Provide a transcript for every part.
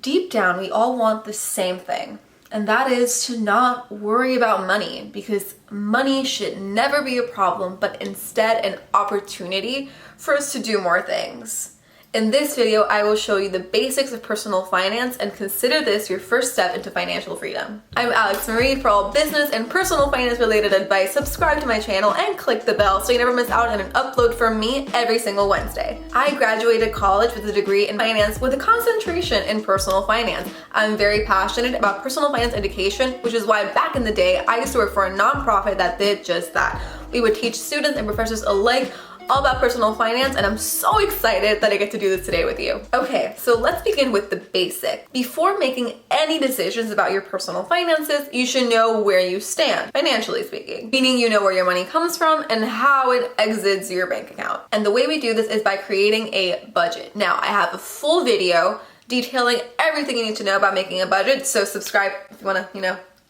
Deep down, we all want the same thing, and that is to not worry about money, because money should never be a problem, but instead an opportunity for us to do more things. In this video, I will show you the basics of personal finance and consider this your first step into financial freedom. I'm AlexDMarie. For all business and personal finance related advice, subscribe to my channel and click the bell so you never miss out on an upload from me every single Wednesday. I graduated college with a degree in finance with a concentration in personal finance. I'm very passionate about personal finance education, which is why back in the day, I used to work for a nonprofit that did just that. We would teach students and professors alike all about personal finance, and I'm so excited that I get to do this today with you. Okay, so let's begin with the basic. Before making any decisions about your personal finances, you should know where you stand, financially speaking. Meaning you know where your money comes from and how it exits your bank account. And the way we do this is by creating a budget. Now, I have a full video detailing everything you need to know about making a budget, so subscribe if you wanna,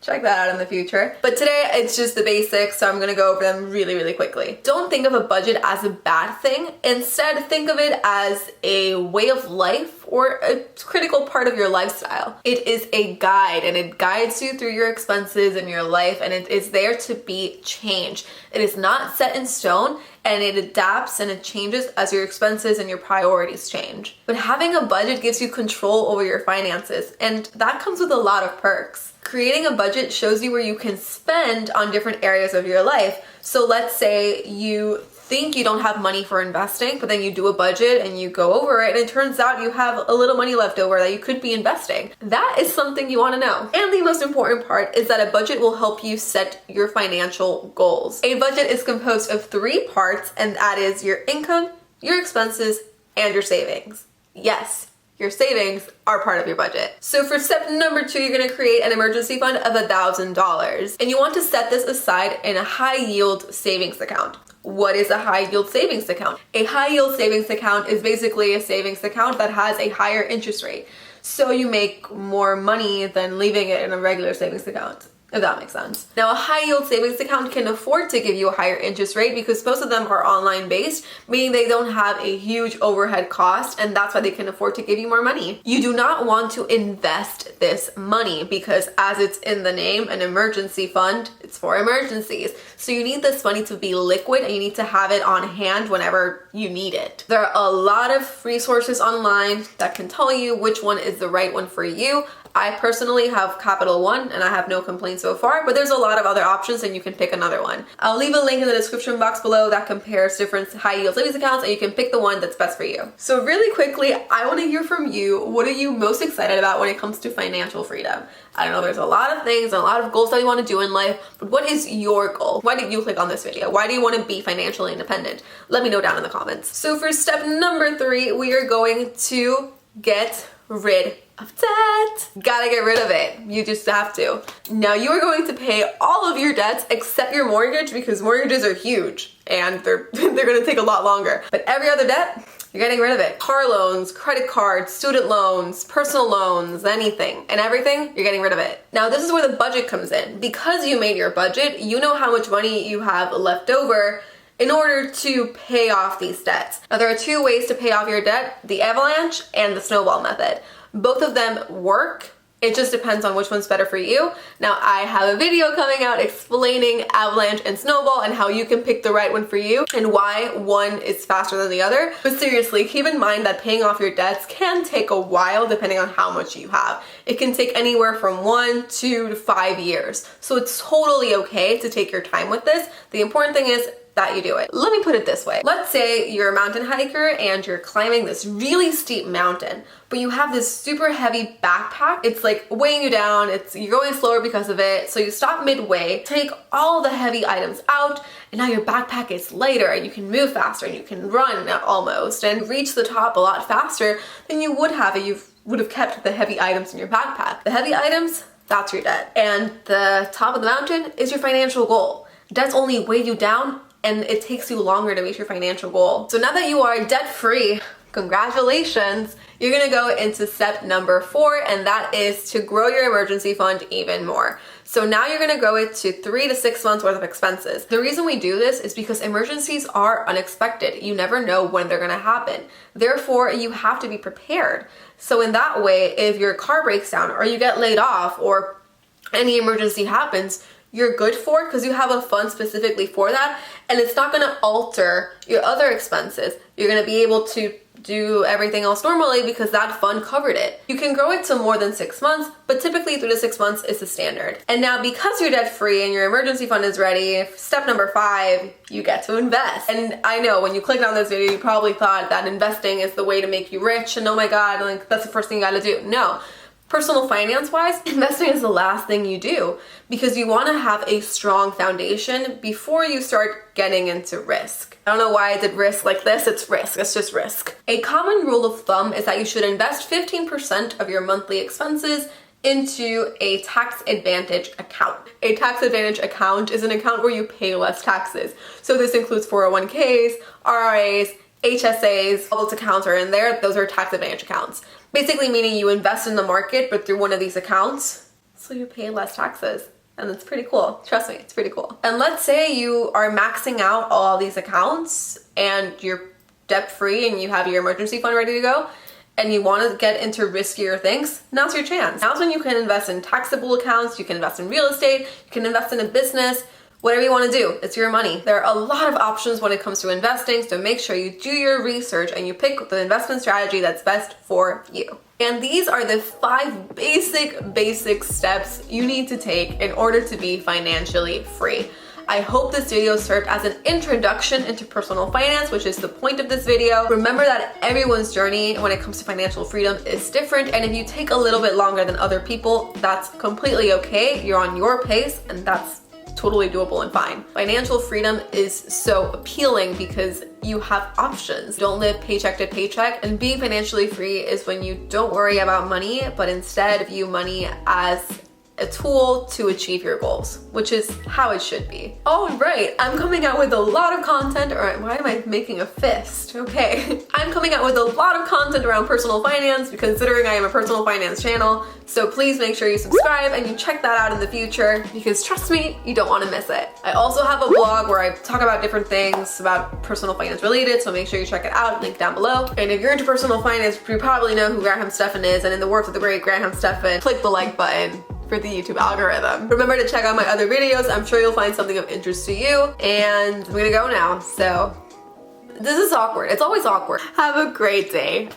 check that out in the future. But today it's just the basics, so I'm gonna go over them really quickly. Don't think of a budget as a bad thing. Instead, think of it as a way of life or a critical part of your lifestyle. It is a guide and it guides you through your expenses in your life, and it is there to be changed. It is not set in stone, and it adapts and it changes as your expenses and your priorities change. But having a budget gives you control over your finances, and that comes with a lot of perks. Creating a budget shows you where you can spend on different areas of your life. So let's say you think you don't have money for investing, but then you do a budget and you go over it, and it turns out you have a little money left over that you could be investing. That is something you want to know. And the most important part is that a budget will help you set your financial goals. A budget is composed of 3 parts, and that is your income, your expenses, and your savings. Yes, your savings are part of your budget. So for step number 2, you're gonna create an emergency fund of $1,000. And you want to set this aside in a high yield savings account. What is a high yield savings account? A high yield savings account is basically a savings account that has a higher interest rate. So you make more money than leaving it in a regular savings account, if that makes sense. Now, a high yield savings account can afford to give you a higher interest rate because most of them are online based, meaning they don't have a huge overhead cost, and that's why they can afford to give you more money. You do not want to invest this money because, as it's in the name, an emergency fund, it's for emergencies. So you need this money to be liquid, and you need to have it on hand whenever you need it. There are a lot of resources online that can tell you which one is the right one for you. I personally have Capital One and I have no complaints so far, but there's a lot of other options and you can pick another one. I'll leave a link in the description box below that compares different high yield savings accounts, and you can pick the one that's best for you. So really quickly, I want to hear from you. What are you most excited about when it comes to financial freedom? I don't know, there's a lot of things and a lot of goals that you want to do in life, but what is your goal? Why did you click on this video? Why do you want to be financially independent? Let me know down in the comments. So for step number 3, we are going to get rid of debt. Gotta get rid of it. You just have to. Now you are going to pay all of your debts except your mortgage, because mortgages are huge and they're gonna take a lot longer. But every other debt, you're getting rid of it. Car loans, credit cards, student loans, personal loans, anything and everything, you're getting rid of it. Now this is where the budget comes in. Because you made your budget, you know how much money you have left over in order to pay off these debts. Now there are 2 ways to pay off your debt: the avalanche and the snowball method. Both of them work. It just depends on which one's better for you. Now I have a video coming out explaining avalanche and snowball and how you can pick the right one for you and why one is faster than the other. But seriously, keep in mind that paying off your debts can take a while depending on how much you have. It can take anywhere from 1, 2 to 5 years. So it's totally okay to take your time with this. The important thing is that you do it. Let me put it this way. Let's say you're a mountain hiker and you're climbing this really steep mountain, but you have this super heavy backpack. It's like weighing you down. You're going slower because of it. So you stop midway, take all the heavy items out, and now your backpack is lighter and you can move faster and you can run almost and reach the top a lot faster than you would have if you would have kept the heavy items in your backpack. The heavy items, that's your debt. And the top of the mountain is your financial goal. Debts only weigh you down, and it takes you longer to reach your financial goal. So now that you are debt-free, congratulations, you're gonna go into step number 4, and that is to grow your emergency fund even more. So now you're gonna grow it to 3 to 6 months worth of expenses. The reason we do this is because emergencies are unexpected. You never know when they're gonna happen. Therefore, you have to be prepared. So in that way, if your car breaks down or you get laid off or any emergency happens, you're good for it because you have a fund specifically for that, and it's not gonna alter your other expenses. You're gonna be able to do everything else normally because that fund covered it. You can grow it to more than 6 months, but typically 3 to 6 months is the standard. And now because you're debt free and your emergency fund is ready, step number 5, you get to invest. And I know when you clicked on this video, you probably thought that investing is the way to make you rich and oh my God, like that's the first thing you gotta do. No. Personal finance wise, investing is the last thing you do because you want to have a strong foundation before you start getting into risk. I don't know why I did risk like this. It's risk. It's just risk. A common rule of thumb is that you should invest 15% of your monthly expenses into a tax advantage account. A tax advantage account is an account where you pay less taxes. So this includes 401ks, RRAs, HSAs, all those accounts are in there. Those are tax advantage accounts. Basically meaning you invest in the market, but through one of these accounts, so you pay less taxes. And it's pretty cool. Trust me, it's pretty cool. And let's say you are maxing out all these accounts and you're debt free and you have your emergency fund ready to go and you want to get into riskier things, now's your chance. Now's when you can invest in taxable accounts, you can invest in real estate, you can invest in a business, whatever you want to do, it's your money. There are a lot of options when it comes to investing, so make sure you do your research and you pick the investment strategy that's best for you. And these are the 5 basic steps you need to take in order to be financially free. I hope this video served as an introduction into personal finance, which is the point of this video. Remember that everyone's journey when it comes to financial freedom is different, and if you take a little bit longer than other people, that's completely okay. You're on your pace, and that's totally doable and fine. Financial freedom is so appealing because you have options. Don't live paycheck to paycheck, and being financially free is when you don't worry about money, but instead view money as a tool to achieve your goals, which is how it should be. All right, I'm coming out with a lot of content, or why am I making a fist? Okay. I'm coming out with a lot of content around personal finance, considering I am a personal finance channel, so please make sure you subscribe and you check that out in the future, because trust me, you don't want to miss it. I also have a blog where I talk about different things about personal finance related, so make sure you check it out, link down below. And if you're into personal finance, you probably know who Graham Stephan is, and in the words of the great Graham Stephan, click the like button for the YouTube algorithm. Remember to check out my other videos. I'm sure you'll find something of interest to you. And I'm gonna go now. So this is awkward. It's always awkward. Have a great day.